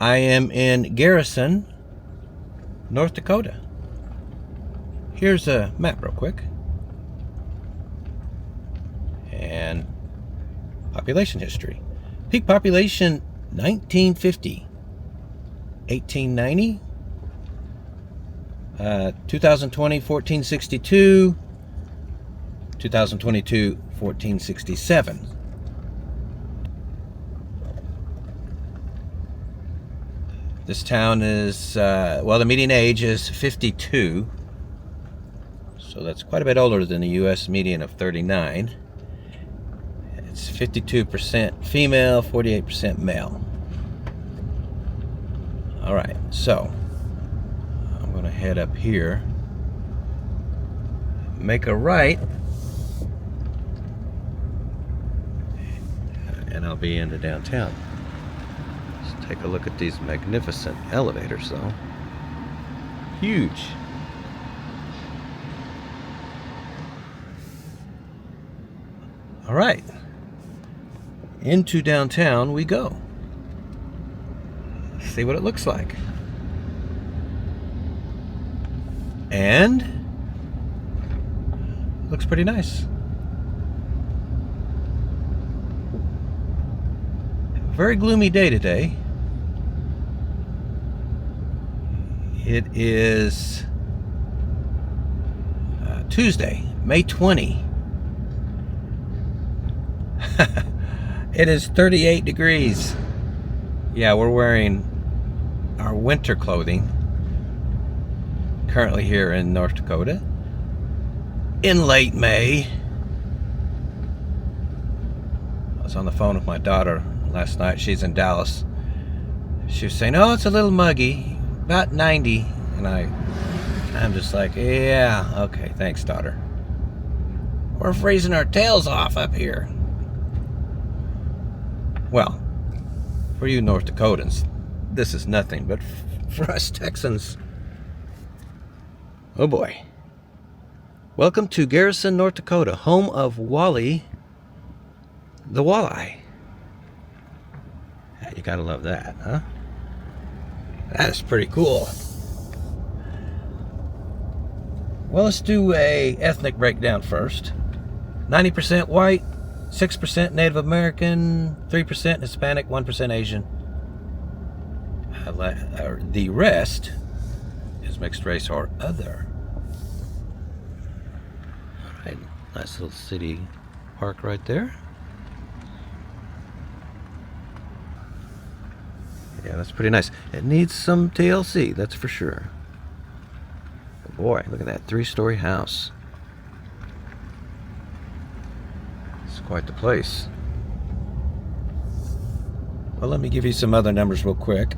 I am in Garrison, North Dakota. Here's a map real quick. And population history. Peak population 1950. 1890. 2020, 1462. 2022, 1467. This town is, well, the median age is 52. So that's quite a bit older than the U.S. median of 39. It's 52% female, 48% male. All right, so I'm going to head up here, make a right, and I'll be into downtown. Let's take a look at these magnificent elevators, though. Huge. All right, into downtown we go. See what it looks like. And looks pretty nice. Very gloomy day today. It is Tuesday, May 20. It is 38 degrees. Yeah, we're wearing our winter clothing currently here in North Dakota in late May. I was on the phone with my daughter last night. She's in Dallas. She was saying, oh, it's a little muggy, about 90. And I'm just like, yeah, okay, thanks, daughter. We're freezing our tails off up here. Well, for you North Dakotans, this is nothing, but for us Texans, oh boy. Welcome to Garrison, North Dakota, home of Wally the walleye. You gotta love that, huh? That is pretty cool. Well, let's do a ethnic breakdown first. 90% white, 6% Native American, 3% Hispanic, 1% Asian. The rest is mixed race or other. All right, nice little city park right there. Yeah, that's pretty nice. It needs some TLC, that's for sure. But boy, look at that 3-story house. It's quite the place. Well, let me give you some other numbers real quick.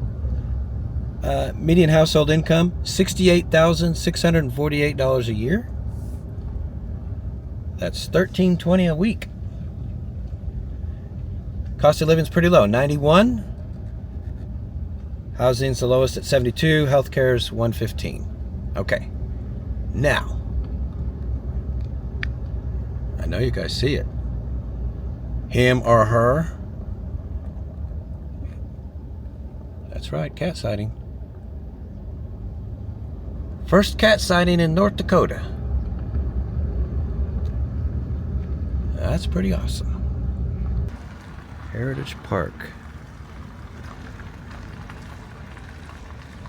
Median household income, $68,648 a year. That's $1,320 a week. Cost of living is pretty low, 91. Housing's the lowest at 72. Healthcare's 115. Okay. Now, I know you guys see it. Him or her. That's right, cat sighting. First cat sighting in North Dakota. That's pretty awesome. Heritage Park.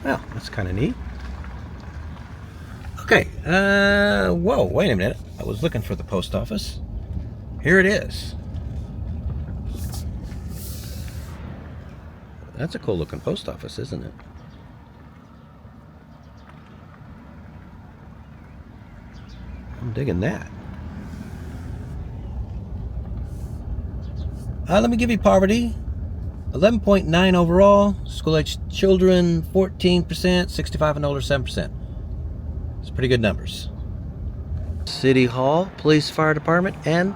Well, that's kind of neat. Okay, whoa, wait a minute. I was looking for the post office. Here it is. That's a cool looking post office, isn't it? I'm digging that. Let me give you poverty. 11.9 overall. School-aged children, 14%. 65 and older, 7%. It's pretty good numbers. City Hall, Police Fire Department, and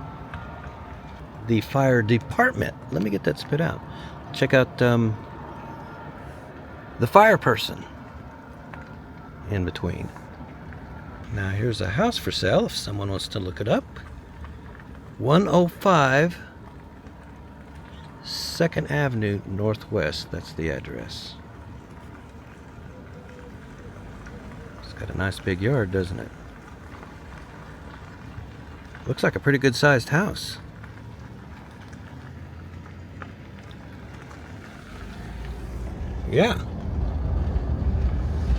the Fire Department. Let me get that spit out. Check out the fire person in between. Now here's a house for sale if someone wants to look it up. 105 2nd Avenue Northwest. That's the address. It's got a nice big yard, doesn't it? Looks like a pretty good sized house. Yeah.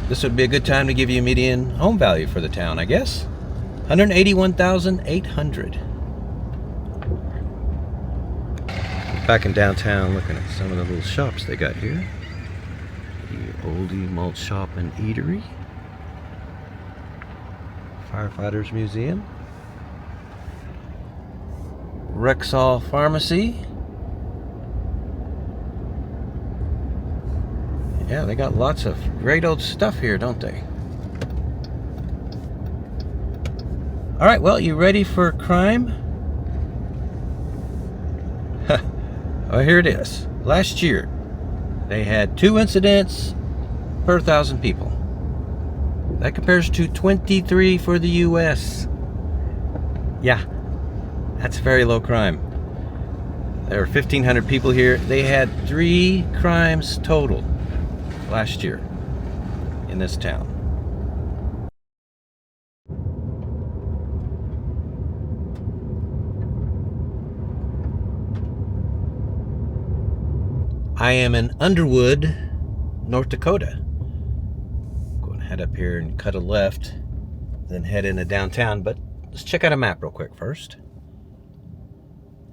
This would be a good time to give you a median home value for the town, I guess. $181,800. Back in downtown, looking at some of the little shops they got here. The Oldie Malt Shop and Eatery. Firefighters Museum. Rexall Pharmacy. Yeah, they got lots of great old stuff here, don't they? All right, well, you ready for crime? Oh, here it is. Last year, they had 2 incidents per 1,000 people. That compares to 23 for the U.S. Yeah, that's very low crime. There were 1,500 people here. They had 3 crimes total last year in this town. I am in Underwood, North Dakota. I'm going to head up here and cut a left, then head into downtown, but let's check out a map real quick first.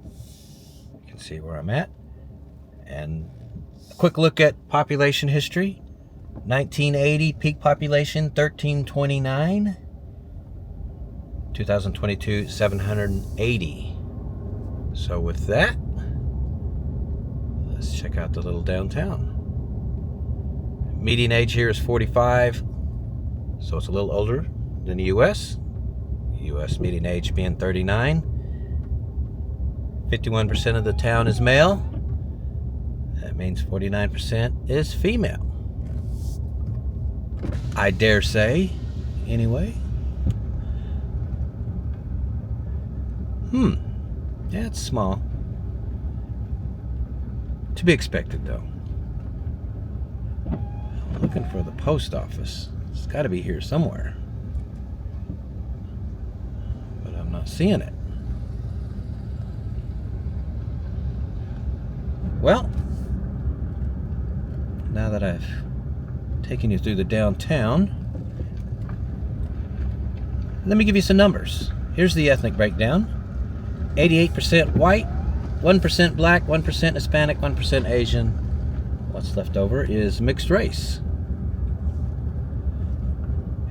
You can see where I'm at. And a quick look at population history. 1980, peak population 1329. 2022, 780. So with that, let's check out the little downtown. Median age here is 45, so it's a little older than the U.S. U.S. median age being 39. 51% of the town is male. That means 49% is female. I dare say, anyway. Yeah, it's small. To be expected, though. I'm looking for the post office. It's got to be here somewhere. But I'm not seeing it. Well, now that I've taken you through the downtown, let me give you some numbers. Here's the ethnic breakdown. 88% white, 1% black, 1% Hispanic, 1% Asian. What's left over is mixed race.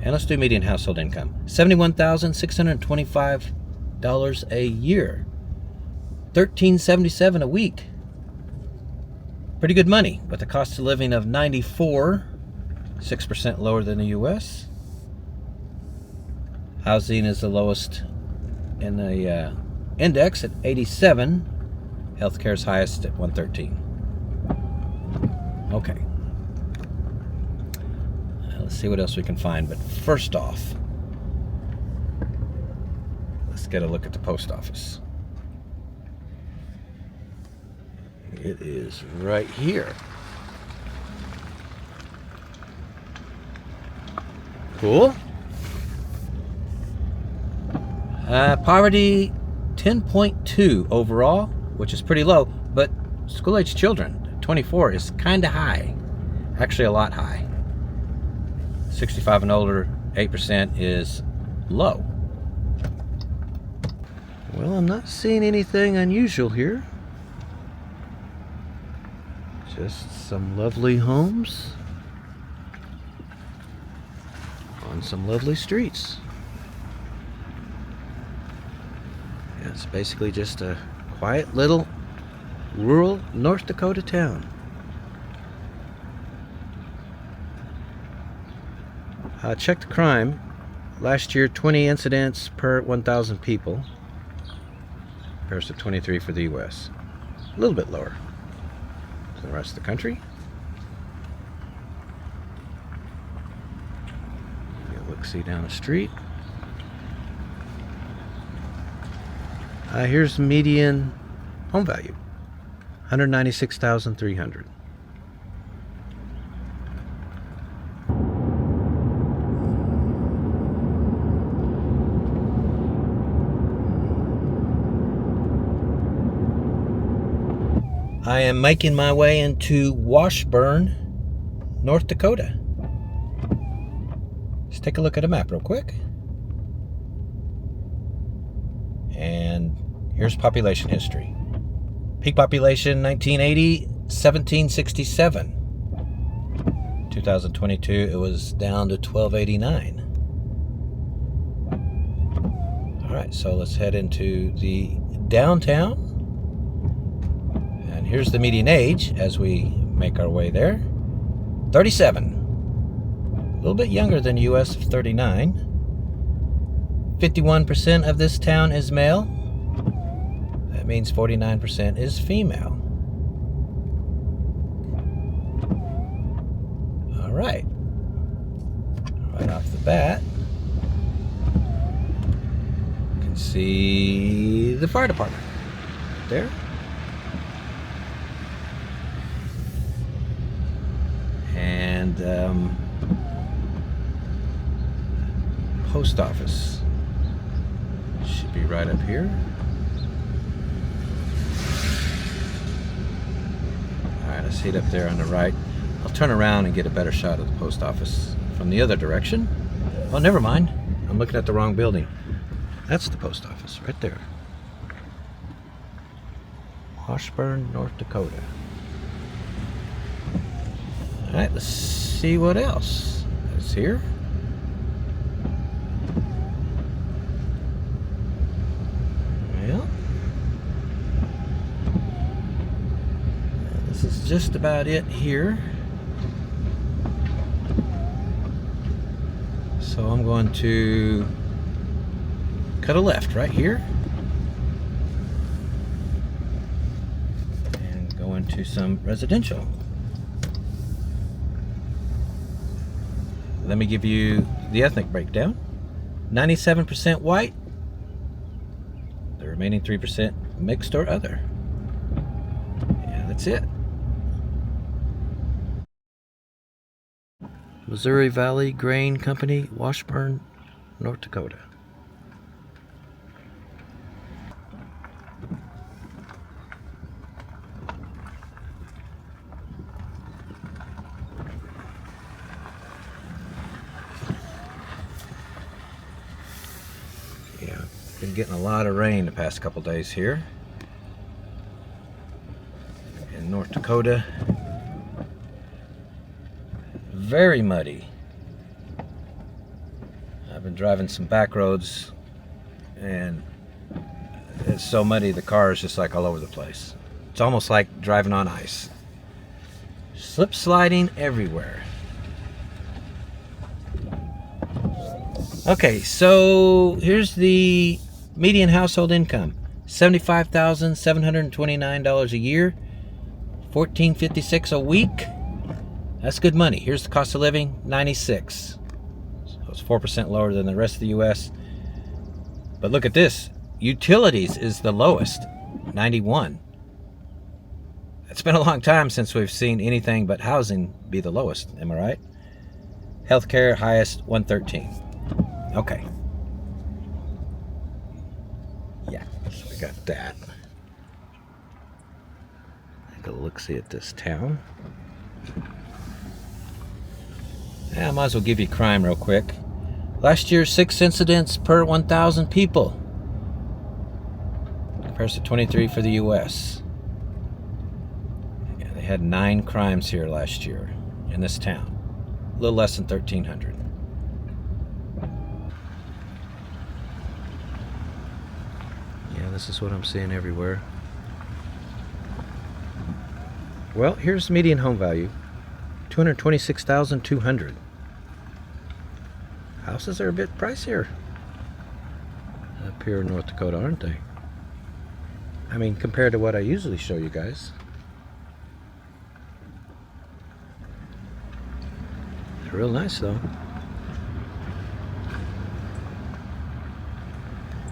And let's do median household income. $71,625 a year. $1,377 a week. Pretty good money, but the cost of living of 94, 6% lower than the U.S. Housing is the lowest in the index at 87. Healthcare is highest at 113. Okay. Let's see what else we can find. But first off, let's get a look at the post office. It is right here. Cool. Poverty 10.2 overall, which is pretty low, but school-age children 24 is kind of high. Actually, a lot high. 65 and older, 8% is low. Well, I'm not seeing anything unusual here. Just some lovely homes on some lovely streets. Yeah, it's basically just a quiet little rural North Dakota town. Check the crime. Last year, 20 incidents per 1,000 people. Compares to 23 for the U.S. A little bit lower than the rest of the country. Look-see down the street. Here's the median home value. $196,300. I am making my way into Washburn, North Dakota. Let's take a look at a map real quick. And here's population history. Peak population 1980, 1767. 2022, it was down to 1289. All right, so let's head into the downtown. And here's the median age as we make our way there. 37. A little bit younger than US of 39. 51% of this town is male. That means 49% is female. All right. Right off the bat, you can see the fire department right there. And post office should be right up here. Alright, I see it up there on the right. I'll turn around and get a better shot of the post office from the other direction. Oh, never mind. I'm looking at the wrong building. That's the post office right there. Washburn, North Dakota. Alright, let's see what else is here. Well, this is just about it here. So I'm going to cut a left right here and go into some residential. Let me give you the ethnic breakdown. 97% white. The remaining 3% mixed or other. Yeah, that's it. Missouri Valley Grain Company, Washburn, North Dakota. Yeah, been getting a lot of rain the past couple days here in North Dakota. Very muddy. I've been driving some back roads and it's so muddy the car is just like all over the place. It's almost like driving on ice. Slip sliding everywhere. Okay, so here's the median household income. $75,729 a year. $14.56 a week. That's good money. Here's the cost of living, $96. So it's 4% lower than the rest of the U.S. But look at this. Utilities is the lowest, $91. It's been a long time since we've seen anything but housing be the lowest. Am I right? Healthcare, highest, $113. Okay. Yeah, so we got that. Take a look-see at this town. Yeah, I might as well give you crime real quick. Last year, 6 incidents per 1,000 people. Compares to 23 for the U.S. Yeah, they had 9 crimes here last year in this town. A little less than 1,300. Yeah, this is what I'm seeing everywhere. Well, here's median home value. $226,200. Houses are a bit pricier up here in North Dakota, aren't they? I mean, compared to what I usually show you guys. They're real nice though.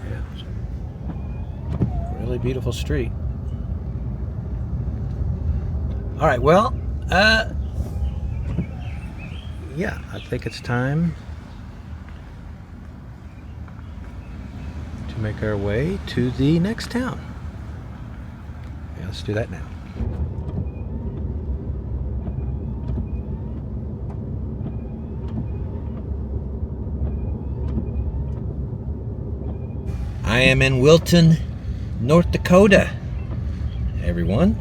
Yeah. Really beautiful street. All right, well, yeah, I think it's time to make our way to the next town. Yeah, let's do that now. I am in Wilton, North Dakota. Everyone,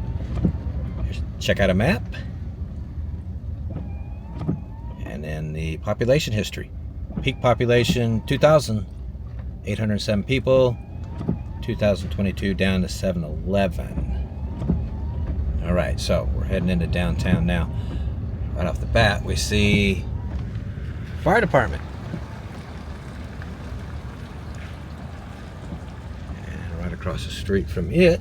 check out a map. And then the population history. Peak population 2,000, 807 people. 2022 down to 711. All right, so we're heading into downtown now. Right off the bat, we see fire department. And right across the street from it,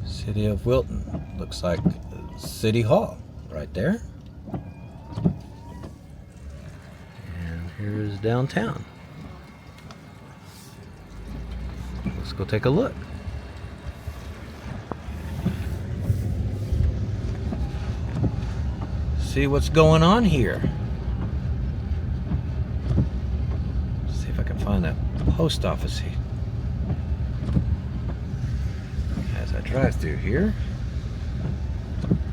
City of Wilton. Looks like City Hall right there. And here's downtown. Let's go take a look. See what's going on here. See if I can find that post office here. As I drive through here.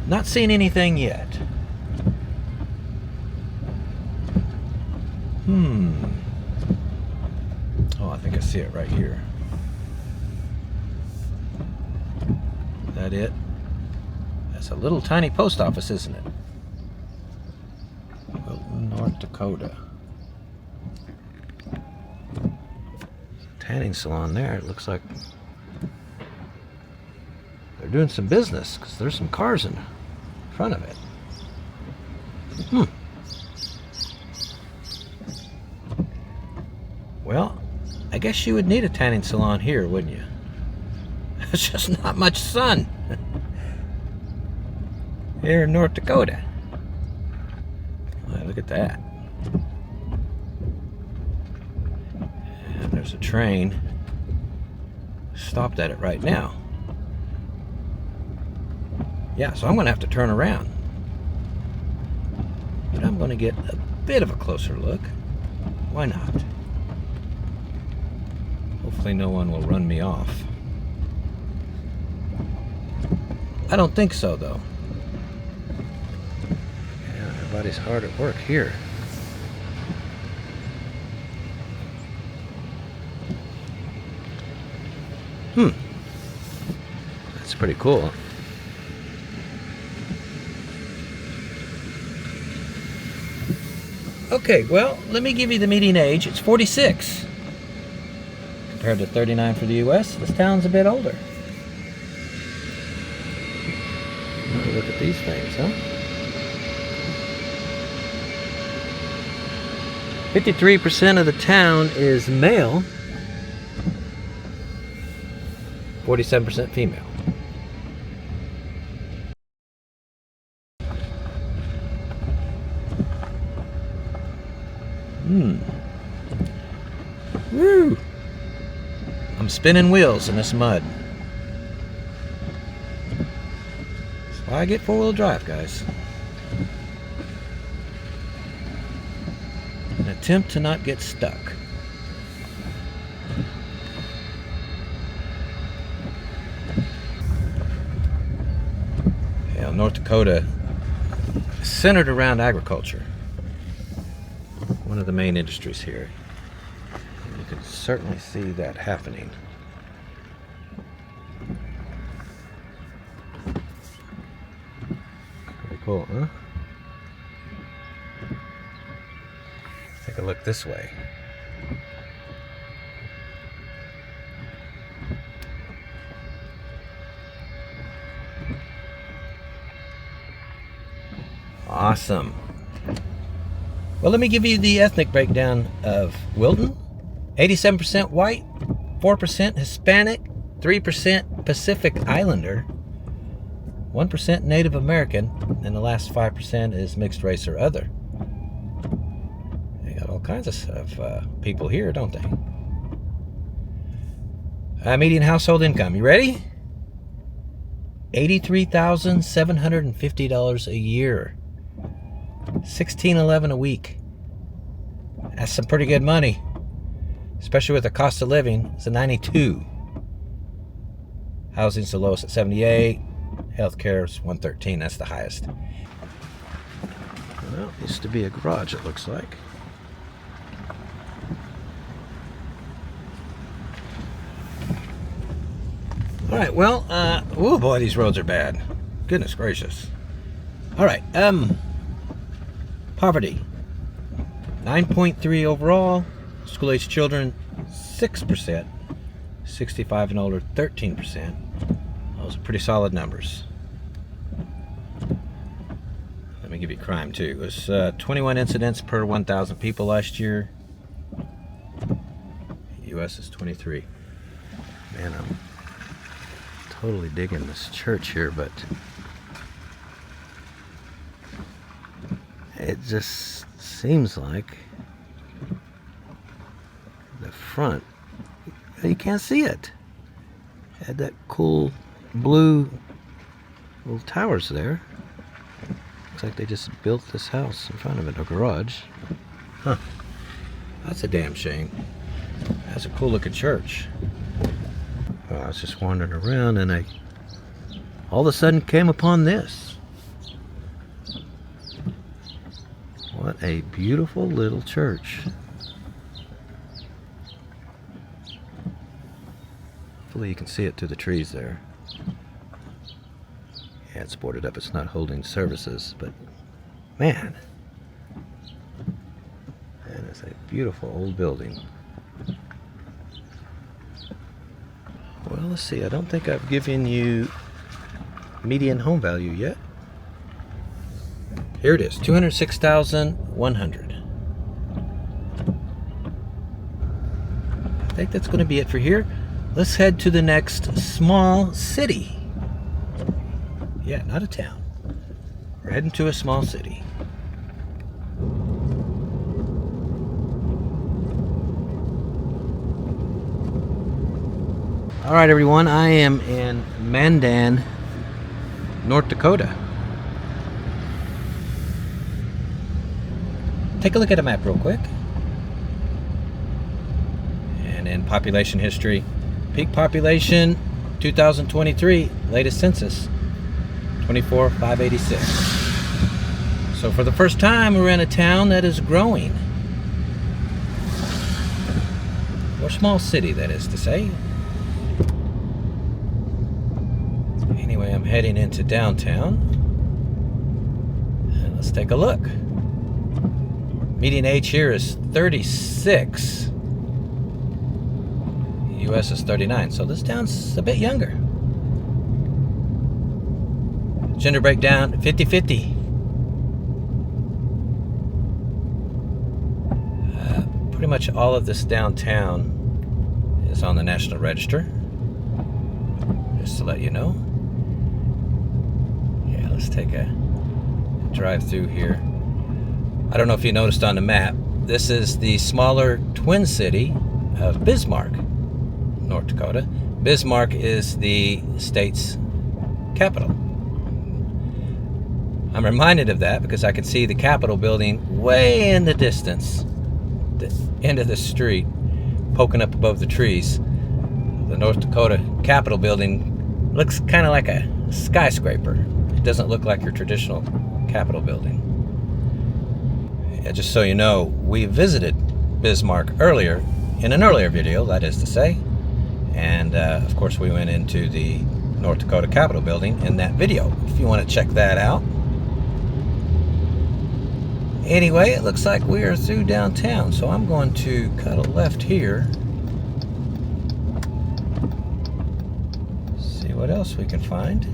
Not seeing anything yet. Oh, I think I see it right here. Is that it? That's a little tiny post office, isn't it? Wilton, North Dakota. Tanning salon there. It looks like they're doing some business because there's some cars in front of it. Well, I guess you would need a tanning salon here, wouldn't you? There's just not much sun here in North Dakota. Look at that. And there's a train stopped at it right now. Yeah, so I'm going to have to turn around. But I'm going to get a bit of a closer look. Why not? Hopefully no one will run me off. I don't think so, though. Yeah, everybody's hard at work here. That's pretty cool. Okay, well, let me give you the median age. It's 46. Compared to 39 for the U.S., this town's a bit older. Look at these things, huh? 53% of the town is male, 47% female. Woo! I'm spinning wheels in this mud. That's why I get four-wheel drive, guys. An attempt to not get stuck. Yeah, North Dakota is centered around agriculture. One of the main industries here. You can certainly see that happening. Pretty cool, huh? Take a look this way. Awesome. Well, let me give you the ethnic breakdown of Wilton. 87% white, 4% Hispanic, 3% Pacific Islander, 1% Native American, and the last 5% is mixed race or other. They got all kinds of people here, don't they? Median household income. You ready? $83,750 a year. $16.11 a week. That's some pretty good money, especially with the cost of living. It's a 92. Housing's the lowest at 78. Healthcare is 113. That's the highest. Well, used to be a garage, it looks like. All right, well, oh boy, these roads are bad. Goodness gracious. All right, poverty, 9.3 overall. School-aged children, 6%. 65 and older, 13%. Those are pretty solid numbers. Let me give you crime too. It was 21 incidents per 1,000 people last year. U.S. is 23. Man, I'm totally digging this church here, but it just seems like the front, you can't see it. Had that cool blue little towers there. Looks like they just built this house in front of it, a garage. Huh. That's a damn shame. That's a cool looking church. Well, I was just wandering around and I all of a sudden came upon this. What a beautiful little church. Hopefully you can see it through the trees there. Yeah, it's boarded up. It's not holding services, but man, it's a beautiful old building. Well, let's see. I don't think I've given you median home value yet. Here it is, $206,100. I think that's going to be it for here. Let's head to the next small city. Yeah, not a town. We're heading to a small city. All right, everyone, I am in Mandan, North Dakota. Take a look at a map real quick. And in population history, peak population 2023, latest census 24,586. So for the first time, we're in a town that is growing. Or small city, that is to say. Anyway, I'm heading into downtown. And let's take a look. Median age here is 36. U.S. is 39, so this town's a bit younger. Gender breakdown, 50-50. Pretty much all of this downtown is on the National Register. Just to let you know. Yeah, let's take a drive through here. I don't know if you noticed on the map, this is the smaller twin city of Bismarck, North Dakota. Bismarck is the state's capital. I'm reminded of that because I can see the Capitol building way in the distance, the end of the street, poking up above the trees. The North Dakota Capitol building looks kind of like a skyscraper. It doesn't look like your traditional Capitol building. Just so you know, we visited Bismarck earlier, in an earlier video, that is to say. And of course we went into the North Dakota Capitol building in that video, if you want to check that out. Anyway, it looks like we are through downtown, so I'm going to cut a left here. See what else we can find.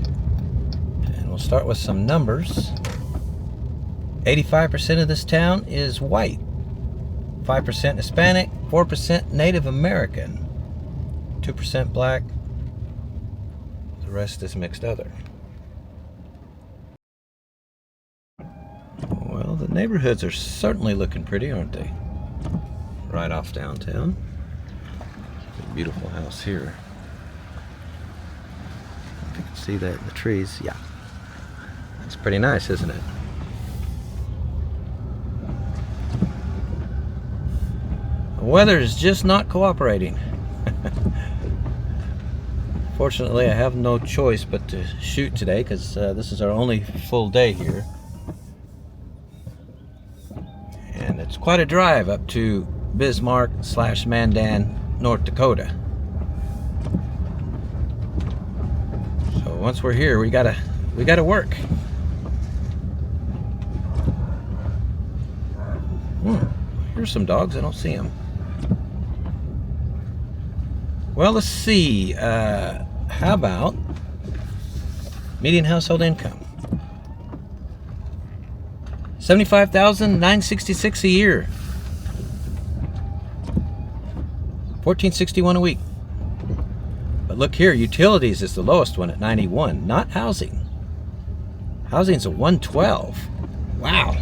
And we'll start with some numbers. 85% of this town is white. 5% Hispanic, 4% Native American, 2% black, the rest is mixed other. Well, the neighborhoods are certainly looking pretty, aren't they? Right off downtown. A beautiful house here. If you can see that in the trees, yeah. It's pretty nice, isn't it? The weather is just not cooperating. Fortunately, I have no choice but to shoot today because this is our only full day here. And it's quite a drive up to Bismarck / Mandan, North Dakota. once we're here, we gotta work. Here's some dogs. I don't see them. Well, let's see. How about median household income? $75,966 a year. $1,461 a week. But look here, utilities is the lowest one at 91. Not housing. Housing's a 112. Wow.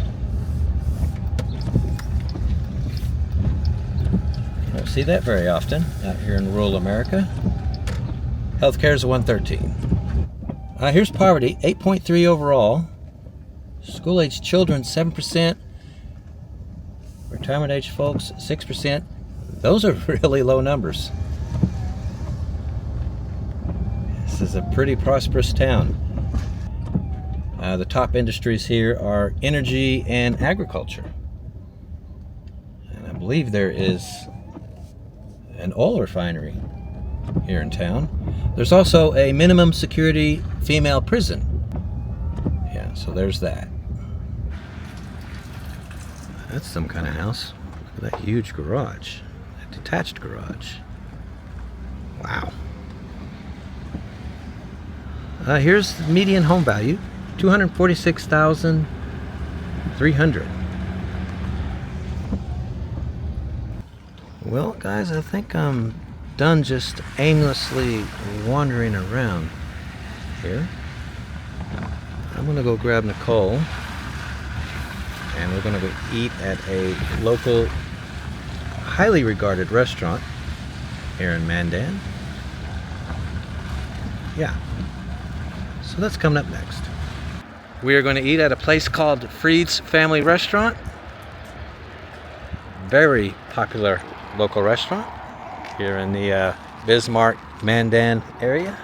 Don't see that very often out here in rural America. Healthcare is a 113. Here's poverty, 8.3 overall. School-age children, 7%. Retirement-age folks, 6%. Those are really low numbers. This is a pretty prosperous town. The top industries here are energy and agriculture. And I believe there is an oil refinery here in town. There's also a minimum security female prison. Yeah, so there's that. That's some kind of house. Look at that huge garage. A detached garage. Wow. Here's the median home value, $246,300. Well, guys, I think I'm done just aimlessly wandering around here. I'm gonna go grab Nicole, and we're gonna go eat at a local, highly regarded restaurant here in Mandan. Yeah. So that's coming up next. We are going to eat at a place called Freed's Family Restaurant. Very popular local restaurant here in the Bismarck, Mandan area.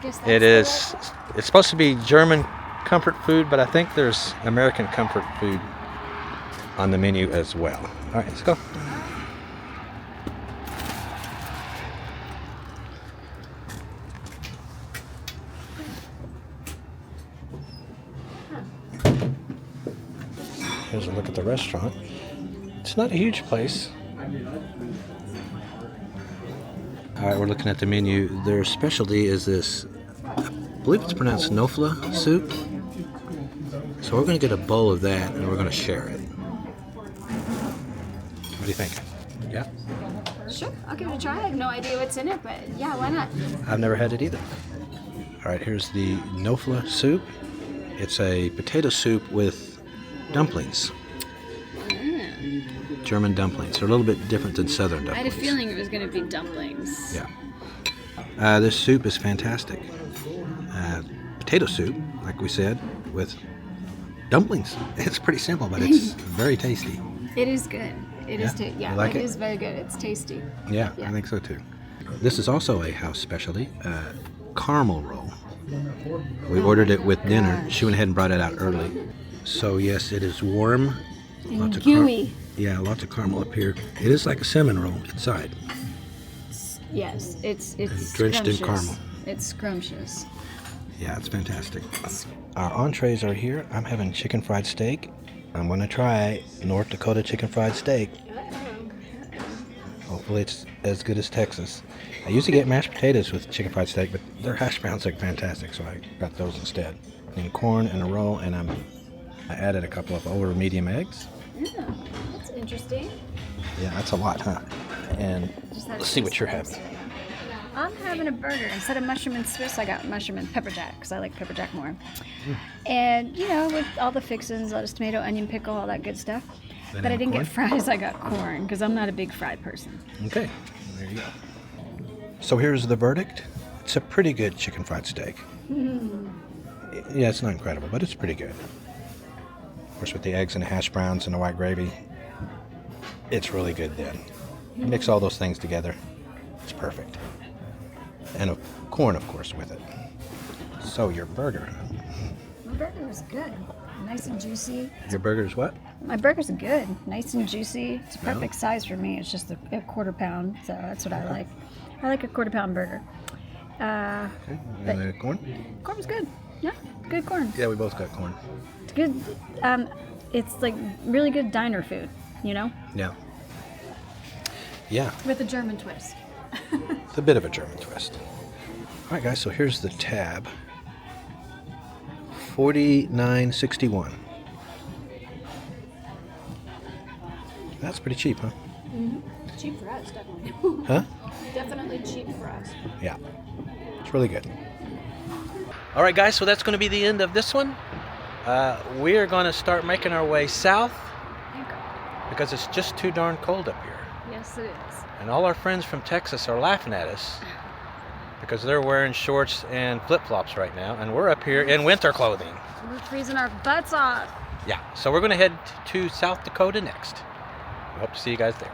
It's supposed to be German comfort food, but I think there's American comfort food on the menu as well. All right, let's go. Here's a look at the restaurant. It's not a huge place. Alright, we're looking at the menu. Their specialty is this, I believe it's pronounced Nofla soup. So we're going to get a bowl of that and we're going to share it. What do you think? Yeah? Sure, I'll give it a try. I have no idea what's in it, but yeah, why not? I've never had it either. Alright, here's the Nofla soup. It's a potato soup with dumplings. German dumplings. They're a little bit different than southern dumplings. I had a feeling it was going to be dumplings. Yeah. This soup is fantastic. Potato soup, like we said, with dumplings. It's pretty simple, but it's very tasty. It is good. It is tasty. Yeah, like it is very good. It's tasty. Yeah, I think so too. This is also a house specialty, caramel roll. We ordered it with dinner. She went ahead and brought it out early. So yes, it is warm. And lots of gooey. Yeah, lots of caramel up here. It is like a cinnamon roll inside. Yes, it's drenched in scrumptious. caramel. It's scrumptious. Yeah, it's fantastic. Our entrees are here. I'm having chicken fried steak. I'm going to try North Dakota chicken fried steak. Hopefully it's as good as Texas. I usually get mashed potatoes with chicken fried steak, but their hash browns look fantastic, so I got those instead. And corn and a roll, and I added a couple of over medium eggs. Yeah, that's interesting. Yeah, that's a lot, huh? And let's see what you're having. I'm having a burger. Instead of mushroom and Swiss, I got mushroom and pepper jack because I like pepper jack more. And, you know, with all the fixings, lettuce, tomato, onion, pickle, all that good stuff. But I didn't get fries, I got corn because I'm not a big fry person. Okay, there you go. So here's the verdict. It's a pretty good chicken fried steak. Yeah, it's not incredible, but it's pretty good. Of course, with the eggs and the hash browns and the white gravy, it's really good then. Mix all those things together, it's perfect. And corn, of course, with it. So your burger. My burger was good. Nice and juicy. Your burger is what? My burger's good. Nice and juicy. It's a perfect size for me. It's just a quarter pound, so that's what I like. I like a quarter pound burger. Okay. But- And the corn? Corn was good. Yeah, good corn. Yeah, we both got corn. It's good. It's like really good diner food, you know? Yeah. Yeah, With a German twist. it's a bit of a German twist. All right, guys, so here's the tab. $49.61. That's pretty cheap, huh? Cheap for us, definitely. Huh? Definitely cheap for us. Yeah. It's really good. All right, guys, so that's going to be the end of this one. We are going to start making our way south because it's just too darn cold up here. Yes, it is. And all our friends from Texas are laughing at us because they're wearing shorts and flip-flops right now, and we're up here in winter clothing. We're freezing our butts off. Yeah, so we're going to head to South Dakota next. We hope to see you guys there.